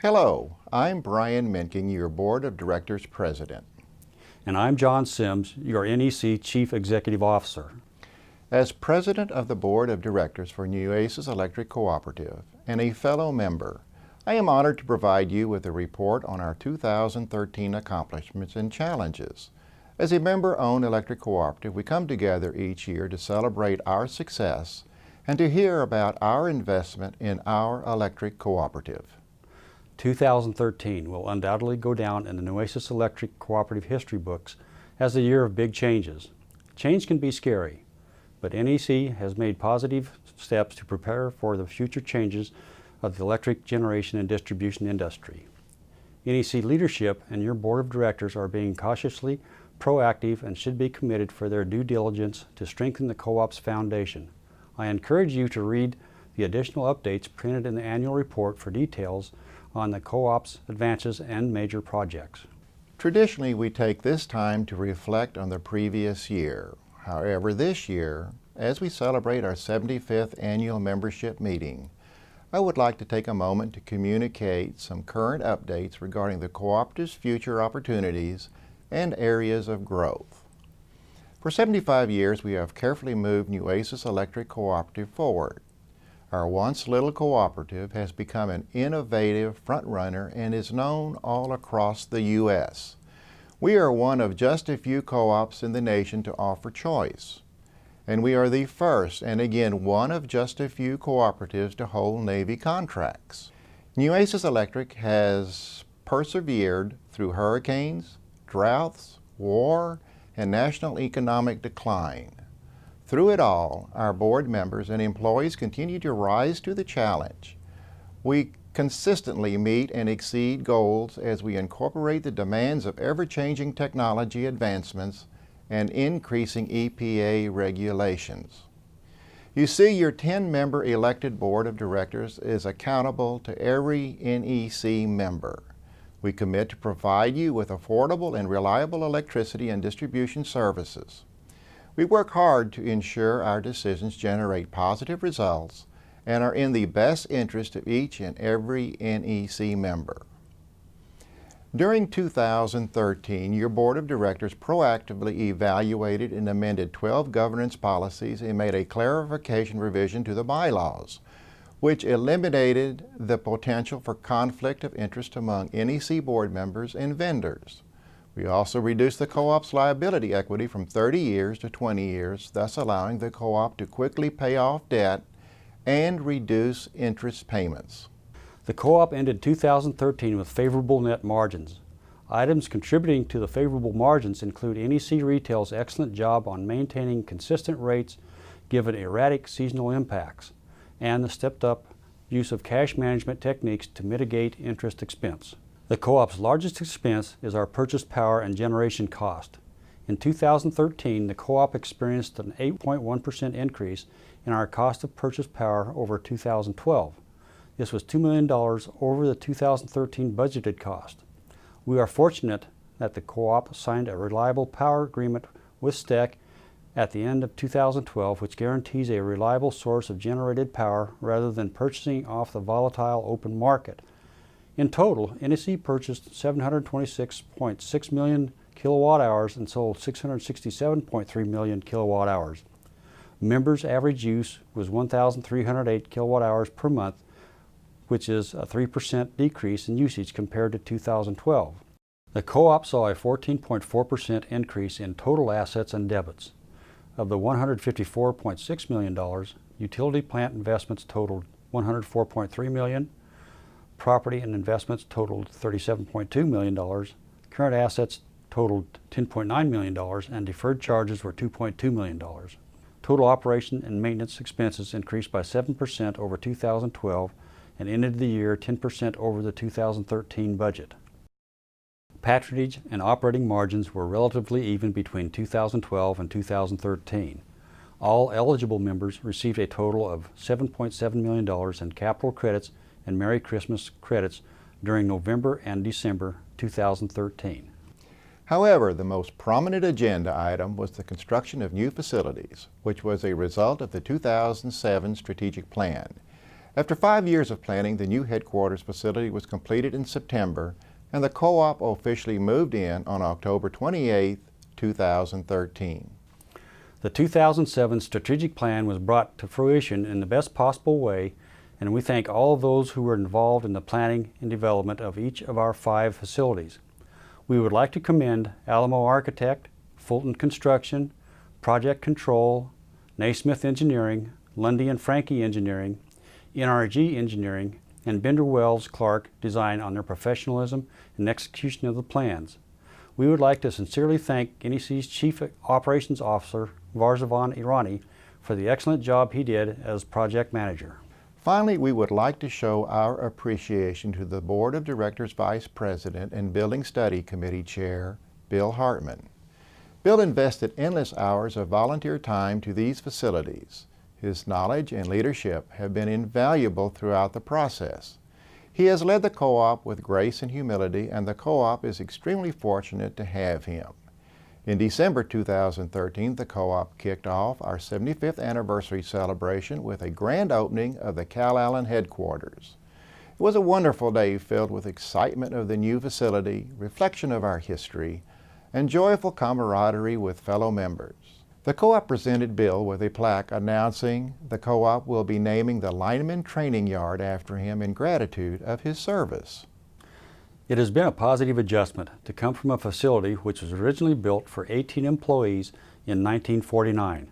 Hello, I'm Brian Menking, your Board of Directors President. And I'm John Sims, your NEC Chief Executive Officer. As President of the Board of Directors for Nueces Electric Cooperative and a fellow member, I am honored to provide you with a report on our 2013 accomplishments and challenges. As a member-owned electric cooperative, we come together each year to celebrate our success and to hear about our investment in our electric cooperative. 2013 will undoubtedly go down in the Nueces Electric Cooperative history books as a year of big changes. Change can be scary, but NEC has made positive steps to prepare for the future changes of the electric generation and distribution industry. NEC leadership and your board of directors are being cautiously proactive and should be committed for their due diligence to strengthen the co-op's foundation. I encourage you to read the additional updates printed in the annual report for details on the co-op's advances and major projects. Traditionally, we take this time to reflect on the previous year. However, this year, as we celebrate our 75th annual membership meeting, I would like to take a moment to communicate some current updates regarding the cooperative's future opportunities and areas of growth. For 75 years, we have carefully moved Nueces Electric Cooperative forward. Our once little cooperative has become an innovative frontrunner and is known all across the U.S. We are one of just a few co-ops in the nation to offer choice. And we are the first, and again, one of just a few cooperatives to hold Navy contracts. Nueces Electric has persevered through hurricanes, droughts, war, and national economic decline. Through it all, our board members and employees continue to rise to the challenge. We consistently meet and exceed goals as we incorporate the demands of ever-changing technology advancements and increasing EPA regulations. You see, your 10-member elected board of directors is accountable to every NEC member. We commit to provide you with affordable and reliable electricity and distribution services. We work hard to ensure our decisions generate positive results and are in the best interest of each and every NEC member. During 2013, your Board of Directors proactively evaluated and amended 12 governance policies and made a clarification revision to the bylaws, which eliminated the potential for conflict of interest among NEC board members and vendors. We also reduced the co-op's liability equity from 30 years to 20 years, thus allowing the co-op to quickly pay off debt and reduce interest payments. The co-op ended 2013 with favorable net margins. Items contributing to the favorable margins include NEC Retail's excellent job on maintaining consistent rates given erratic seasonal impacts, and the stepped-up use of cash management techniques to mitigate interest expense. The co-op's largest expense is our purchase power and generation cost. In 2013, the co-op experienced an 8.1% increase in our cost of purchase power over 2012. This was $2 million over the 2013 budgeted cost. We are fortunate that the co-op signed a reliable power agreement with STEC at the end of 2012, which guarantees a reliable source of generated power rather than purchasing off the volatile open market. In total, NEC purchased 726.6 million kilowatt hours and sold 667.3 million kilowatt hours. Members' average use was 1,308 kilowatt hours per month, which is a 3% decrease in usage compared to 2012. The co-op saw a 14.4% increase in total assets and debits. Of the $154.6 million, utility plant investments totaled $104.3 million, property and investments totaled $37.2 million, current assets totaled $10.9 million, and deferred charges were $2.2 million. Total operation and maintenance expenses increased by 7% over 2012 and ended the year 10% over the 2013 budget. Patronage and operating margins were relatively even between 2012 and 2013. All eligible members received a total of $7.7 million in capital credits and Merry Christmas credits during November and December 2013. However, the most prominent agenda item was the construction of new facilities, which was a result of the 2007 strategic plan. After 5 years of planning, the new headquarters facility was completed in September, and the co-op officially moved in on October 28, 2013. The 2007 strategic plan was brought to fruition in the best possible way, and we thank all of those who were involved in the planning and development of each of our 5 facilities. We would like to commend Alamo Architect, Fulton Construction, Project Control, Naismith Engineering, Lundy and Frankie Engineering, NRG Engineering, and Bender Wells Clark Design on their professionalism and execution of the plans. We would like to sincerely thank NEC's Chief Operations Officer, Varzavan Irani, for the excellent job he did as project manager. Finally, we would like to show our appreciation to the Board of Directors Vice President and Building Study Committee Chair, Bill Hartman. Bill invested endless hours of volunteer time to these facilities. His knowledge and leadership have been invaluable throughout the process. He has led the co-op with grace and humility, and the co-op is extremely fortunate to have him. In December 2013, the co-op kicked off our 75th anniversary celebration with a grand opening of the Calallen headquarters. It was a wonderful day filled with excitement of the new facility, reflection of our history, and joyful camaraderie with fellow members. The co-op presented Bill with a plaque announcing the co-op will be naming the Lineman Training Yard after him in gratitude of his service. It has been a positive adjustment to come from a facility which was originally built for 18 employees in 1949.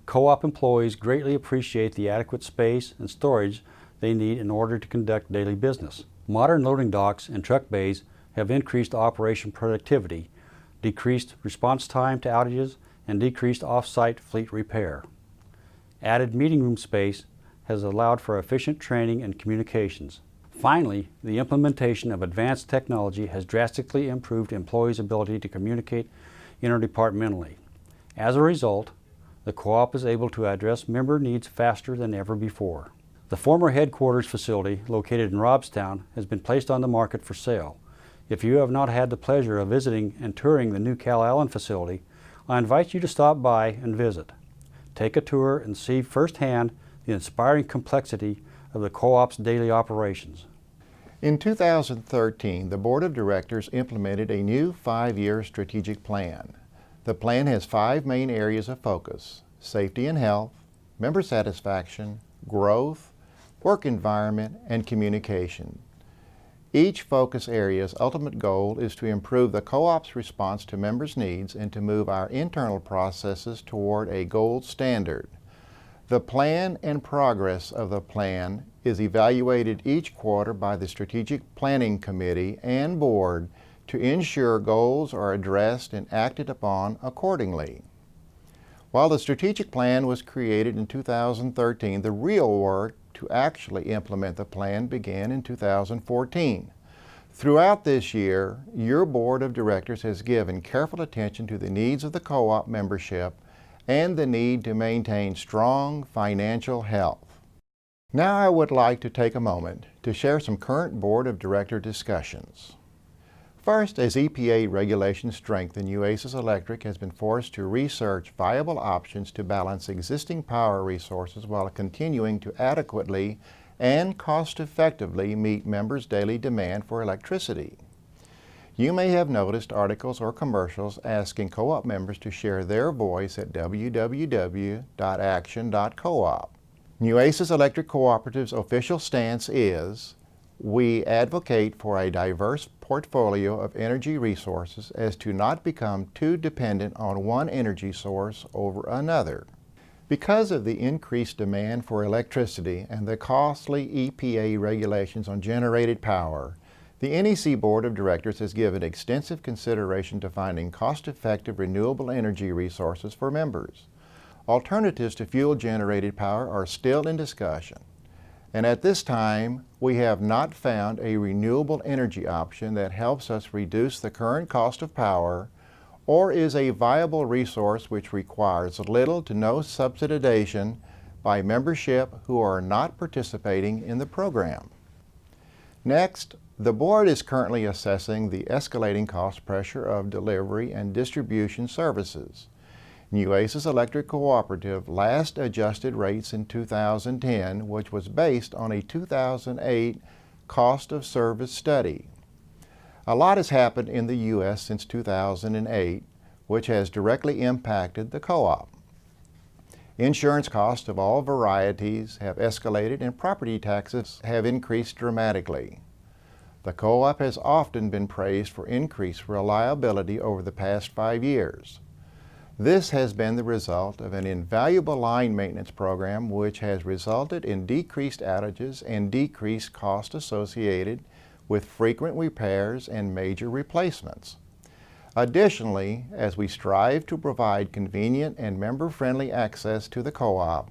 Co-op employees greatly appreciate the adequate space and storage they need in order to conduct daily business. Modern loading docks and truck bays have increased operation productivity, decreased response time to outages, and decreased off-site fleet repair. Added meeting room space has allowed for efficient training and communications. Finally, the implementation of advanced technology has drastically improved employees' ability to communicate interdepartmentally. As a result, the co-op is able to address member needs faster than ever before. The former headquarters facility, located in Robstown, has been placed on the market for sale. If you have not had the pleasure of visiting and touring the new Calallen facility, I invite you to stop by and visit. Take a tour and see firsthand the inspiring complexity of the co-op's daily operations. In 2013, the Board of Directors implemented a new 5-year strategic plan. The plan has 5 main areas of focus: safety and health, member satisfaction, growth, work environment, and communication. Each focus area's ultimate goal is to improve the co-op's response to members' needs and to move our internal processes toward a gold standard. The plan and progress of the plan is evaluated each quarter by the Strategic Planning Committee and Board to ensure goals are addressed and acted upon accordingly. While the strategic plan was created in 2013, the real work to actually implement the plan began in 2014. Throughout this year, your Board of Directors has given careful attention to the needs of the co-op membership and the need to maintain strong financial health. Now I would like to take a moment to share some current Board of Director discussions. First, as EPA regulations strengthen, Nueces Electric has been forced to research viable options to balance existing power resources while continuing to adequately and cost-effectively meet members' daily demand for electricity. You may have noticed articles or commercials asking co-op members to share their voice at www.action.coop. Nueces Electric Cooperative's official stance is, we advocate for a diverse portfolio of energy resources as to not become too dependent on one energy source over another. Because of the increased demand for electricity and the costly EPA regulations on generated power, the NEC Board of Directors has given extensive consideration to finding cost-effective renewable energy resources for members. Alternatives to fuel-generated power are still in discussion, and at this time, we have not found a renewable energy option that helps us reduce the current cost of power or is a viable resource which requires little to no subsidization by membership who are not participating in the program. Next, the Board is currently assessing the escalating cost pressure of delivery and distribution services. Nueces Electric Cooperative last adjusted rates in 2010, which was based on a 2008 cost of service study. A lot has happened in the U.S. since 2008, which has directly impacted the co-op. Insurance costs of all varieties have escalated and property taxes have increased dramatically. The co-op has often been praised for increased reliability over the past 5 years. This has been the result of an invaluable line maintenance program which has resulted in decreased outages and decreased costs associated with frequent repairs and major replacements. Additionally, as we strive to provide convenient and member-friendly access to the co-op,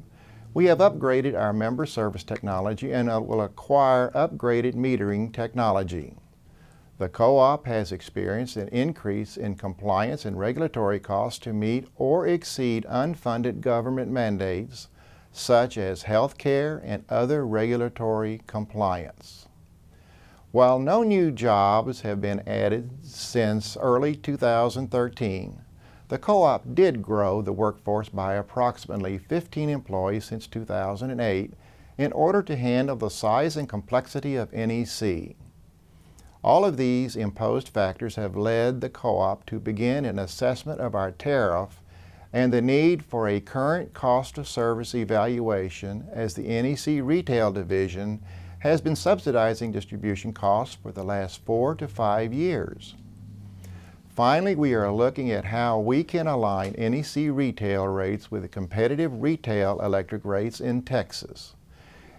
we have upgraded our member service technology and will acquire upgraded metering technology. The co-op has experienced an increase in compliance and regulatory costs to meet or exceed unfunded government mandates such as health care and other regulatory compliance. While no new jobs have been added since early 2013, the co-op did grow the workforce by approximately 15 employees since 2008 in order to handle the size and complexity of NEC. All of these imposed factors have led the co-op to begin an assessment of our tariff and the need for a current cost of service evaluation as the NEC Retail Division has been subsidizing distribution costs for the last 4 to 5 years. Finally, we are looking at how we can align NEC retail rates with the competitive retail electric rates in Texas.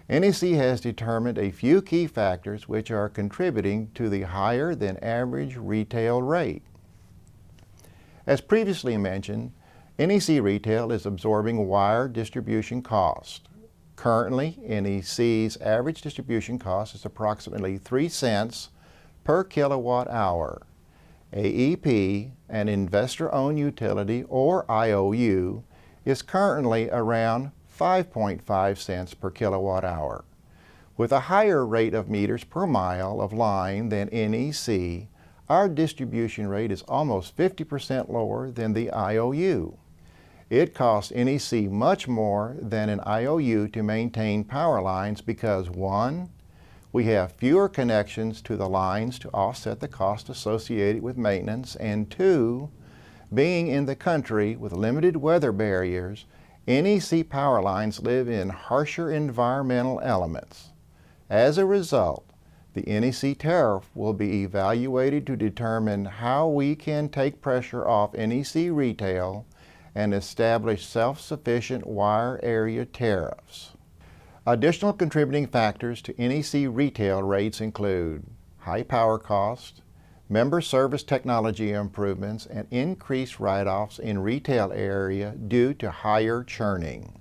NEC has determined a few key factors which are contributing to the higher than average retail rate. As previously mentioned, NEC Retail is absorbing wire distribution cost. Currently, NEC's average distribution cost is approximately 3 cents per kilowatt hour. AEP, an investor-owned utility or IOU, is currently around 5.5 cents per kilowatt hour. With a higher rate of meters per mile of line than NEC, our distribution rate is almost 50% lower than the IOU. It costs NEC much more than an IOU to maintain power lines because 1, we have fewer connections to the lines to offset the cost associated with maintenance, and 2, being in the country with limited weather barriers, NEC power lines live in harsher environmental elements. As a result, the NEC tariff will be evaluated to determine how we can take pressure off NEC retail and establish self-sufficient wire area tariffs. Additional contributing factors to NEC retail rates include high power cost, member service technology improvements, and increased write-offs in retail area due to higher churning.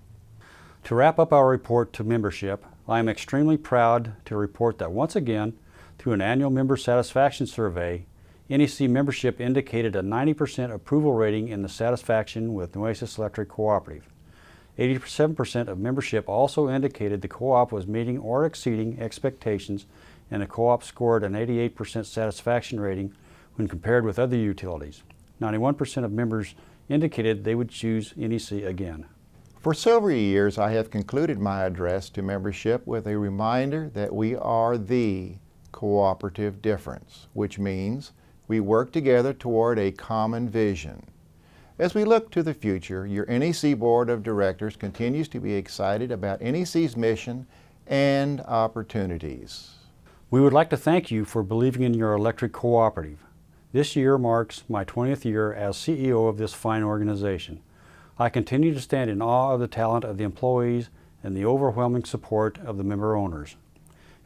To wrap up our report to membership, I am extremely proud to report that once again, through an annual member satisfaction survey, NEC membership indicated a 90% approval rating in the satisfaction with Nueces Electric Cooperative. 87% of membership also indicated the co-op was meeting or exceeding expectations, and the co-op scored an 88% satisfaction rating when compared with other utilities. 91% of members indicated they would choose NEC again. For several years, I have concluded my address to membership with a reminder that we are the cooperative difference, which means we work together toward a common vision. As we look to the future, your NEC Board of Directors continues to be excited about NEC's mission and opportunities. We would like to thank you for believing in your electric cooperative. This year marks my 20th year as CEO of this fine organization. I continue to stand in awe of the talent of the employees and the overwhelming support of the member owners.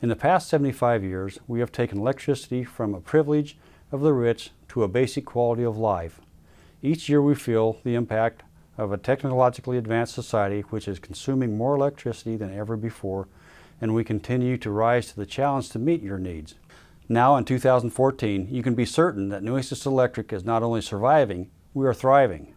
In the past 75 years, we have taken electricity from a privilege of the rich to a basic quality of life. Each year we feel the impact of a technologically advanced society which is consuming more electricity than ever before, and we continue to rise to the challenge to meet your needs. Now in 2014, you can be certain that Nueces Electric is not only surviving, we are thriving.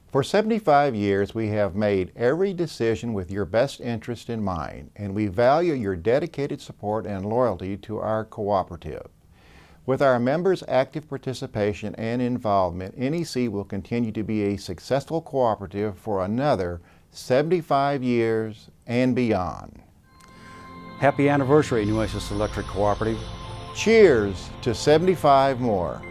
For 75 years, we have made every decision with your best interest in mind, and we value your dedicated support and loyalty to our cooperative. With our members' active participation and involvement, NEC will continue to be a successful cooperative for another 75 years and beyond. Happy anniversary, Nueces Electric Cooperative. Cheers to 75 more.